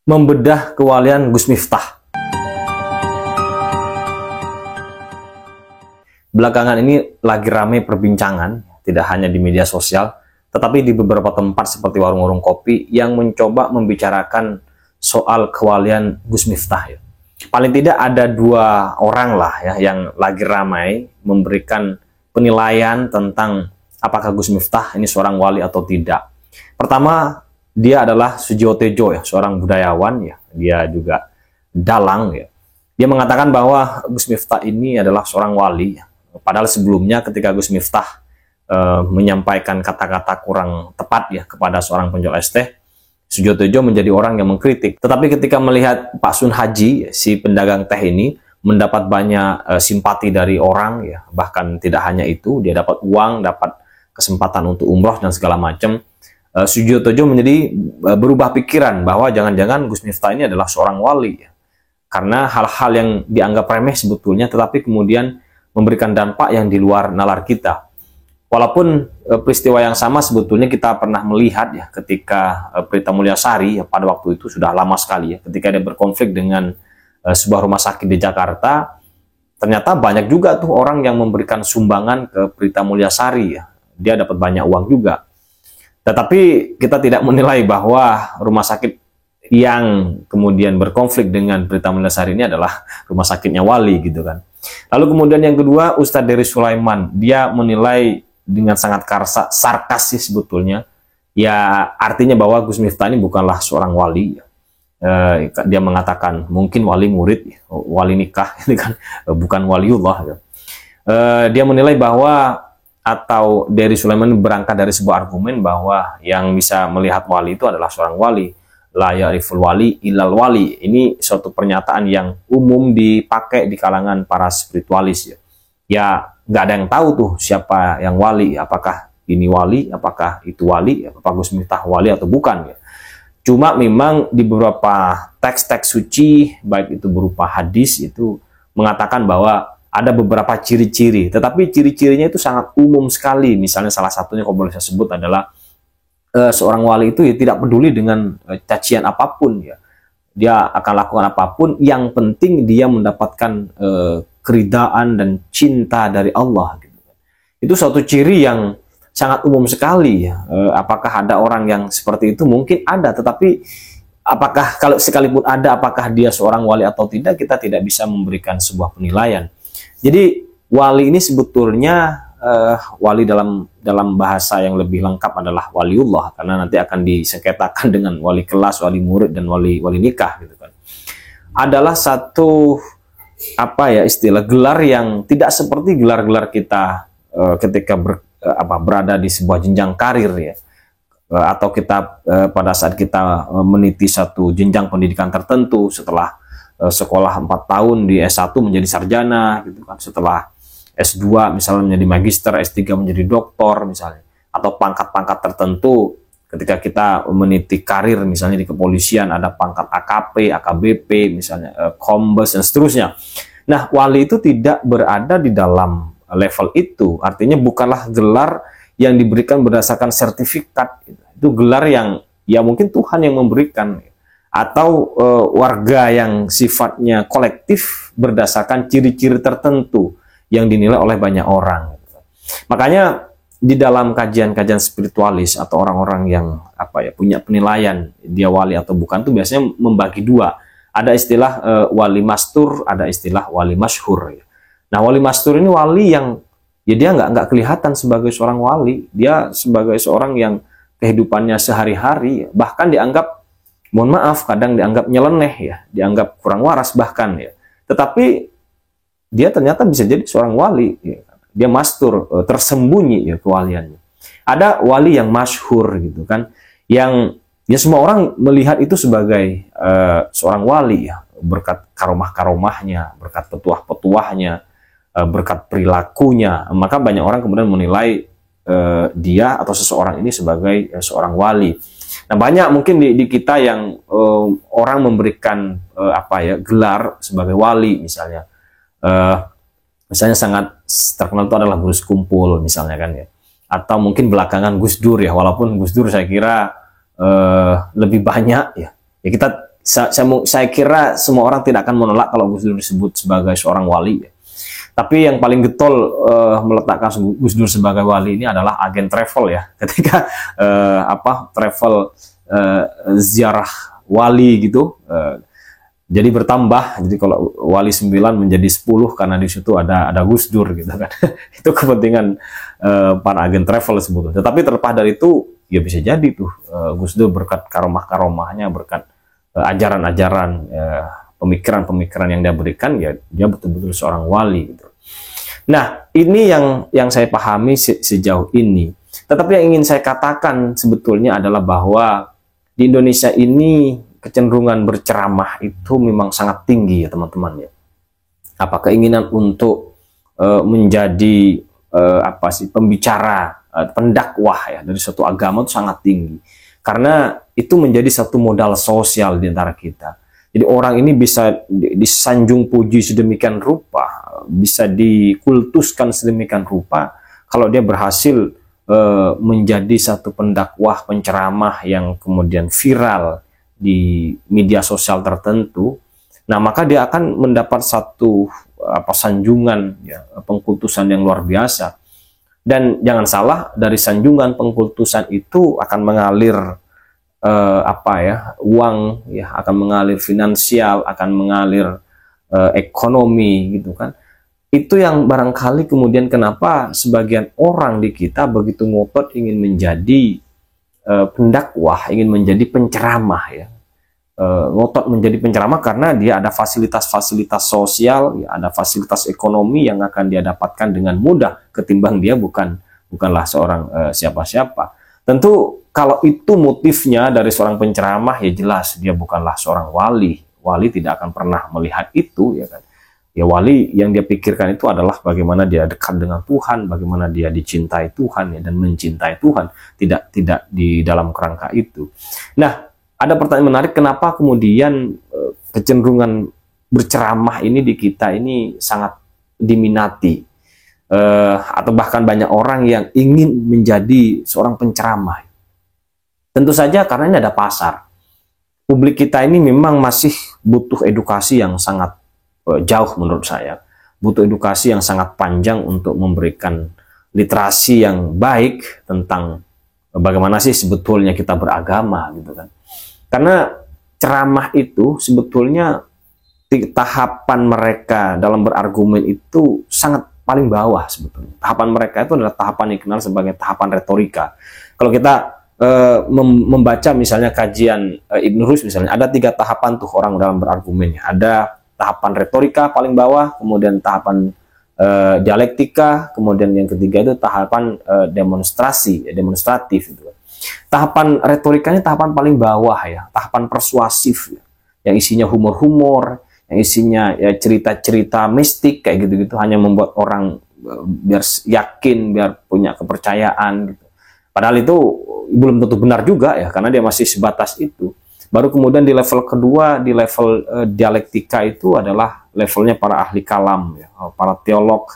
Membedah kewalian Gus Miftah. Belakangan ini lagi ramai perbincangan, tidak hanya di media sosial, tetapi di beberapa tempat seperti warung-warung kopi yang mencoba membicarakan soal kewalian Gus Miftah. Ya. Paling tidak ada dua orang lah ya yang lagi ramai memberikan penilaian tentang apakah Gus Miftah ini seorang wali atau tidak. Pertama, dia adalah Sujiwo Tejo ya, seorang budayawan ya. Dia juga dalang ya. Dia mengatakan bahwa Gus Miftah ini adalah seorang wali. Ya. Padahal sebelumnya ketika Gus Miftah menyampaikan kata-kata kurang tepat ya kepada seorang penjual es teh, Sujiwo Tejo menjadi orang yang mengkritik. Tetapi ketika melihat Pak Sun Haji, si pedagang teh ini mendapat banyak simpati dari orang ya, bahkan tidak hanya itu, dia dapat uang, dapat kesempatan untuk umroh dan segala macam. Sujiwo Tejo menjadi berubah pikiran bahwa jangan-jangan Gus Miftah ini adalah seorang wali ya. Karena hal-hal yang dianggap remeh sebetulnya tetapi kemudian memberikan dampak yang di luar nalar kita. Walaupun peristiwa yang sama sebetulnya kita pernah melihat ya ketika Prita Mulyasari ya, pada waktu itu sudah lama sekali ya, ketika dia berkonflik dengan sebuah rumah sakit di Jakarta, ternyata banyak juga tuh orang yang memberikan sumbangan ke Prita Mulyasari ya. Dia dapat banyak uang juga. Tetapi kita tidak menilai bahwa rumah sakit yang kemudian berkonflik dengan Prita Mulyasari ini adalah rumah sakitnya wali gitu kan. Lalu kemudian yang kedua, Ustadz Dery Sulaiman, dia menilai dengan sangat sarkastis sebetulnya. Ya artinya bahwa Gus Miftah ini bukanlah seorang wali. Dia mengatakan mungkin wali murid, wali nikah, ini kan bukan waliullah. Dia menilai bahwa atau Dery Sulaiman berangkat dari sebuah argumen bahwa yang bisa melihat wali itu adalah seorang wali. La ya'riful wali illal wali. Ini suatu pernyataan yang umum dipakai di kalangan para spiritualis ya. Ya nggak ada yang tahu tuh siapa yang wali, apakah ini wali, apakah itu wali, apakah Gus Miftah wali atau bukan ya. Cuma memang di beberapa teks-teks suci, baik itu berupa hadis, itu mengatakan bahwa ada beberapa ciri-ciri, tetapi ciri-cirinya itu sangat umum sekali. Misalnya salah satunya kalau boleh saya sebut adalah seorang wali itu ya tidak peduli dengan cacian apapun ya. Dia akan lakukan apapun, yang penting dia mendapatkan keridaan dan cinta dari Allah gitu. Itu suatu ciri yang sangat umum sekali ya. Apakah ada orang yang seperti itu? Mungkin ada, tetapi apakah kalau sekalipun ada, apakah dia seorang wali atau tidak, kita tidak bisa memberikan sebuah penilaian. Jadi wali ini sebetulnya wali dalam bahasa yang lebih lengkap adalah waliullah, karena nanti akan disengketakan dengan wali kelas, wali murid dan wali nikah gitu kan. Adalah satu istilah gelar yang tidak seperti gelar-gelar kita ketika berada di sebuah jenjang karir ya. Atau kita pada saat kita meniti satu jenjang pendidikan tertentu setelah sekolah 4 tahun di S1 menjadi sarjana gitu kan, setelah S2 misalnya menjadi magister, S3 menjadi doktor misalnya, atau pangkat-pangkat tertentu ketika kita meniti karir misalnya di kepolisian ada pangkat AKP, AKBP misalnya, Kombes dan seterusnya. Nah, wali itu tidak berada di dalam level itu, artinya bukanlah gelar yang diberikan berdasarkan sertifikat, itu gelar yang ya mungkin Tuhan yang memberikan, atau warga yang sifatnya kolektif berdasarkan ciri-ciri tertentu yang dinilai oleh banyak orang. Makanya di dalam kajian-kajian spiritualis atau orang-orang yang punya penilaian dia wali atau bukan tuh biasanya membagi dua. Ada istilah wali mastur, ada istilah wali masyhur. Nah, wali mastur ini wali yang ya dia nggak kelihatan sebagai seorang wali, dia sebagai seorang yang kehidupannya sehari-hari bahkan dianggap, mohon maaf, kadang dianggap nyeleneh ya, dianggap kurang waras bahkan ya. Tetapi dia ternyata bisa jadi seorang wali ya. Dia mastur, tersembunyi ya kewaliannya. Ada wali yang masyhur gitu kan, yang ya semua orang melihat itu sebagai seorang wali ya, berkat karomah-karomahnya, berkat petuah-petuahnya, berkat perilakunya. Maka banyak orang kemudian menilai dia atau seseorang ini sebagai seorang wali. Nah, banyak mungkin di kita yang orang memberikan gelar sebagai wali misalnya. Misalnya sangat terkenal itu adalah Gus Kumpul misalnya kan ya. Atau mungkin belakangan Gus Dur ya, walaupun Gus Dur saya kira lebih banyak ya. Ya kita saya kira semua orang tidak akan menolak kalau Gus Dur disebut sebagai seorang wali. Tapi yang paling getol meletakkan Gus Dur sebagai wali ini adalah agen travel ya. Ketika travel ziarah wali gitu, jadi bertambah. Jadi kalau wali 9 menjadi 10 karena di situ ada Gus Dur gitu kan. Itu kepentingan para agen travel sebetulnya. Tetapi terlepas dari itu, ya bisa jadi tuh Gus Dur berkat karomah-karomahnya, berkat ajaran-ajaran, pemikiran-pemikiran yang dia berikan, ya dia betul-betul seorang wali gitu. Nah, ini yang saya pahami sejauh ini. Tetapi yang ingin saya katakan sebetulnya adalah bahwa di Indonesia ini kecenderungan berceramah itu memang sangat tinggi ya teman-teman ya. Keinginan untuk menjadi pembicara, pendakwah ya dari suatu agama itu sangat tinggi. Karena itu menjadi satu modal sosial di antara kita. Jadi orang ini bisa disanjung puji sedemikian rupa, bisa dikultuskan sedemikian rupa kalau dia berhasil menjadi satu pendakwah, penceramah yang kemudian viral di media sosial tertentu. Nah, maka dia akan mendapat satu sanjungan ya, pengkultusan yang luar biasa. Dan jangan salah, dari sanjungan pengkultusan itu akan mengalir uang ya, akan mengalir finansial, akan mengalir ekonomi gitu kan. Itu yang barangkali kemudian kenapa sebagian orang di kita begitu ngotot ingin menjadi pendakwah, ingin menjadi penceramah ya. Ngotot menjadi penceramah karena dia ada fasilitas-fasilitas sosial, ya, ada fasilitas ekonomi yang akan dia dapatkan dengan mudah ketimbang dia bukanlah seorang siapa-siapa. Tentu kalau itu motifnya dari seorang penceramah, ya jelas dia bukanlah seorang wali. Wali tidak akan pernah melihat itu, ya kan. Ya wali yang dia pikirkan itu adalah bagaimana dia dekat dengan Tuhan, bagaimana dia dicintai Tuhan ya, dan mencintai Tuhan, tidak di dalam kerangka itu. Nah, ada pertanyaan menarik, kenapa kemudian kecenderungan berceramah ini di kita ini sangat diminati, atau bahkan banyak orang yang ingin menjadi seorang penceramah. Tentu saja karena ini ada pasar. Publik kita ini memang masih butuh edukasi yang sangat jauh menurut saya. Butuh edukasi yang sangat panjang untuk memberikan literasi yang baik tentang bagaimana sih sebetulnya kita beragama gitu kan. Karena ceramah itu sebetulnya tahapan mereka dalam berargumen itu sangat paling bawah sebetulnya. Tahapan mereka itu adalah tahapan yang dikenal sebagai tahapan retorika. Kalau kita membaca misalnya kajian Ibn Rushd misalnya, ada 3 tahapan tuh orang dalam berargumennya. Ada tahapan retorika paling bawah, kemudian tahapan dialektika, kemudian yang ketiga itu tahapan demonstratif gitu. Tahapan retorikanya tahapan paling bawah ya, tahapan persuasif ya, yang isinya humor-humor, yang isinya ya cerita-cerita mistik kayak gitu-gitu, hanya membuat orang biar yakin, biar punya kepercayaan gitu. Padahal itu belum tentu benar juga ya, karena dia masih sebatas itu. Baru kemudian di level kedua, di level dialektika itu adalah levelnya para ahli kalam ya, para teolog,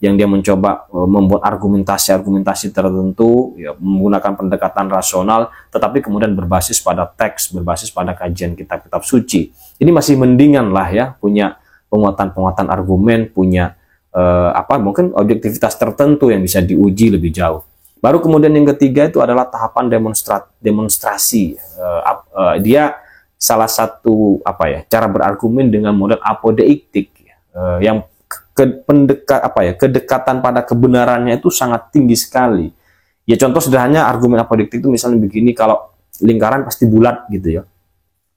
yang dia mencoba membuat argumentasi-argumentasi tertentu ya, menggunakan pendekatan rasional, tetapi kemudian berbasis pada teks, berbasis pada kajian kitab-kitab suci. Ini masih mendingan lah ya, punya penguatan-penguatan argumen, punya mungkin objektivitas tertentu yang bisa diuji lebih jauh. Baru kemudian yang ketiga itu adalah tahapan demonstrasi. Dia salah satu cara berargumen dengan model apodeiktik yang kedekatan pada kebenarannya itu sangat tinggi sekali. Ya contoh sederhananya argumen apodeiktik itu misalnya begini, kalau lingkaran pasti bulat gitu ya.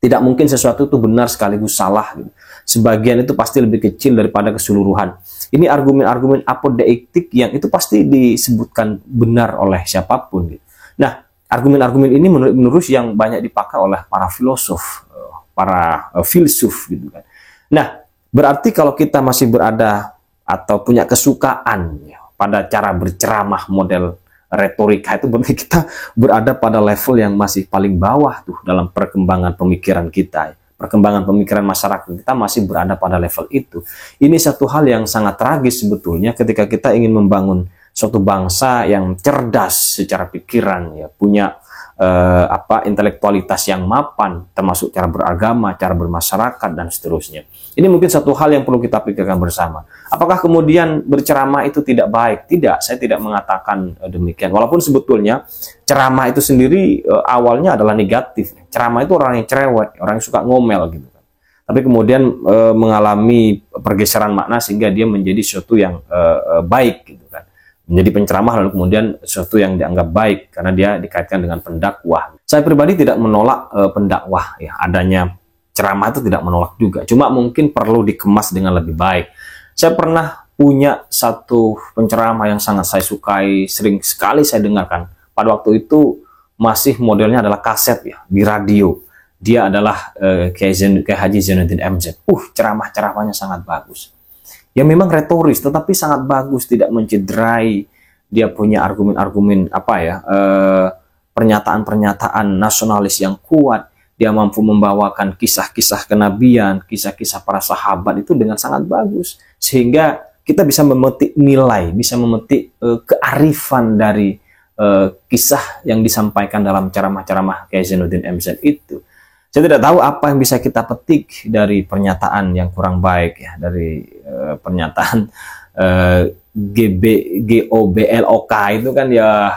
Tidak mungkin sesuatu itu benar sekaligus salah gitu. Sebagian itu pasti lebih kecil daripada keseluruhan. Ini argumen-argumen apodeiktik yang itu pasti disebutkan benar oleh siapapun gitu. Nah, argumen-argumen ini menurut yang banyak dipakai oleh para filosof, para filsuf gitu kan. Nah, berarti kalau kita masih berada atau punya kesukaan ya, pada cara berceramah model retorika, itu berarti kita berada pada level yang masih paling bawah tuh dalam perkembangan pemikiran kita. Perkembangan pemikiran masyarakat kita masih berada pada level itu. Ini satu hal yang sangat tragis sebetulnya ketika kita ingin membangun suatu bangsa yang cerdas secara pikiran ya, punya intelektualitas yang mapan, termasuk cara beragama, cara bermasyarakat, dan seterusnya. Ini mungkin satu hal yang perlu kita pikirkan bersama. Apakah kemudian berceramah itu tidak baik? Tidak, saya tidak mengatakan demikian. Walaupun sebetulnya ceramah itu sendiri awalnya adalah negatif. Ceramah itu orang yang cerewet, orang yang suka ngomel gitu. Tapi kemudian mengalami pergeseran makna sehingga dia menjadi sesuatu yang baik gitu kan. Menjadi penceramah lalu kemudian sesuatu yang dianggap baik karena dia dikaitkan dengan pendakwah. Saya pribadi tidak menolak pendakwah ya, adanya ceramah itu tidak menolak juga. Cuma mungkin perlu dikemas dengan lebih baik. Saya pernah punya satu penceramah yang sangat saya sukai, sering sekali saya dengarkan. Pada waktu itu masih modelnya adalah kaset ya, di radio. Dia adalah Kiai Haji Zainuddin MZ. Ceramah-ceramahnya sangat bagus. Ya memang retoris, tetapi sangat bagus, tidak mencederai. Dia punya argumen-argumen pernyataan-pernyataan nasionalis yang kuat. Dia mampu membawakan kisah-kisah kenabian, kisah-kisah para sahabat itu dengan sangat bagus. Sehingga kita bisa memetik nilai, bisa memetik kearifan dari kisah yang disampaikan dalam ceramah-ceramah Kiai Zainuddin MZ itu. Saya tidak tahu apa yang bisa kita petik dari pernyataan yang kurang baik ya, dari pernyataan GOBLOK itu kan ya,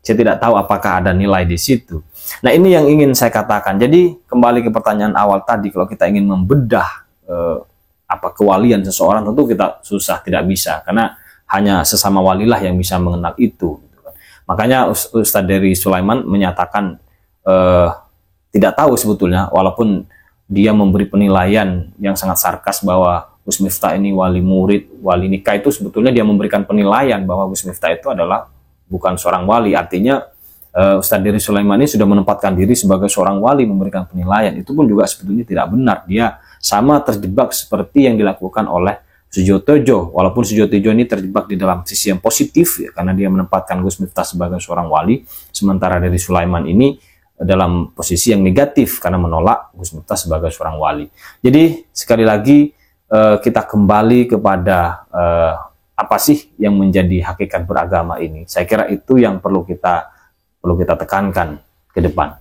saya tidak tahu apakah ada nilai di situ. Nah ini yang ingin saya katakan. Jadi kembali ke pertanyaan awal tadi, kalau kita ingin membedah kewalian seseorang, tentu kita susah, tidak bisa, karena hanya sesama walilah yang bisa mengenal itu. Makanya Ustadz Dery Sulaiman menyatakan tidak tahu sebetulnya, walaupun dia memberi penilaian yang sangat sarkas bahwa Gus Miftah ini wali murid, wali nikah, itu sebetulnya dia memberikan penilaian bahwa Gus Miftah itu adalah bukan seorang wali. Artinya Ustadz Dery Sulaiman ini sudah menempatkan diri sebagai seorang wali, memberikan penilaian. Itu pun juga sebetulnya tidak benar. Dia sama terjebak seperti yang dilakukan oleh Sujiwo Tejo. Walaupun Sujiwo Tejo ini terjebak di dalam sisi yang positif ya, karena dia menempatkan Gus Miftah sebagai seorang wali, sementara Dery Sulaiman ini dalam posisi yang negatif karena menolak Gus Miftah sebagai seorang wali. Jadi sekali lagi kita kembali kepada apa sih yang menjadi hakikat beragama ini. Saya kira itu yang perlu kita tekankan ke depan.